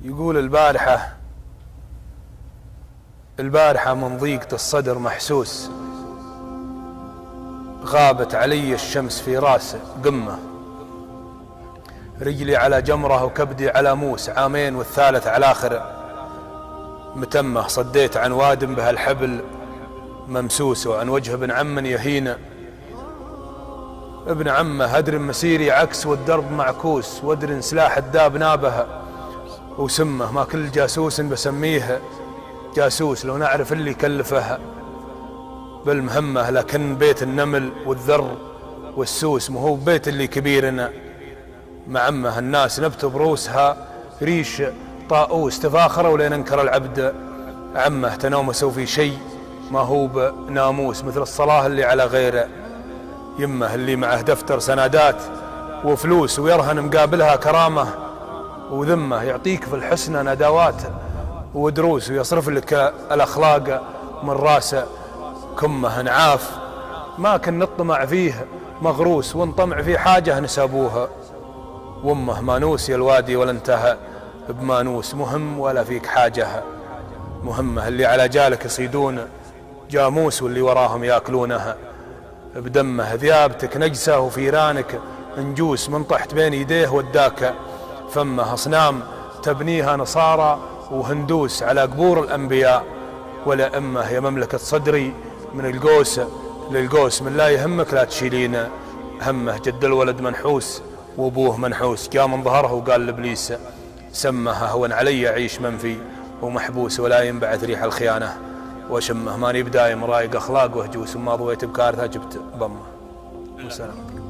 يقول البارحة من ضيقة الصدر محسوس، غابت علي الشمس في راس قمة، رجلي على جمرة وكبدي على موس، عامين والثالث على آخر متمه، صديت عن واد بهالحبل ممسوس، وعن وجه ابن عم يهين ابن عمه، هدر مسيري عكس والدرب معكوس، وادر سلاح الداب نابه وسمه، ما كل جاسوس بسميه جاسوس، لو نعرف اللي كلفه بالمهمة، لكن بيت النمل والذر والسوس مو بيت اللي كبيرنا معمه، الناس نبت بروسها ريش طاؤوس، تفاخروا ولين انكر العبد عمه، تنومسوا في شيء ما هو بناموس، مثل الصلاة اللي على غيره يمه، اللي معه دفتر سنادات وفلوس ويرهن مقابلها كرامة وذمه، يعطيك في الحسنى ندوات ودروس، ويصرف لك الأخلاق من راسه كمه، نعاف ما كن نطمع فيه مغروس، ونطمع في حاجة نسابوها وامه، ما نوسي الوادي ولا انتهى بمانوس، مهم ولا فيك حاجة مهمة، اللي على جالك يصيدون جاموس، واللي وراهم ياكلونها بدمه، ذيابتك نجسة وفيرانك نجوس، من طحت بين يديه وداك فمه، أصنام تبنيها نصارى وهندوس على قبور الأنبياء ولا أمه، يا مملكة صدري من القوس للقوس، من لا يهمك لا تشيلين همه، جد الولد منحوس وابوه منحوس، جاء من ظهره وقال لابليس سمه، هون علي أعيش منفي ومحبوس، ولا ينبعث ريح الخيانة وشمه، ماني بدايم رايق أخلاق وهجوس، وما ضويت بكارثة جبت بمه. والسلام.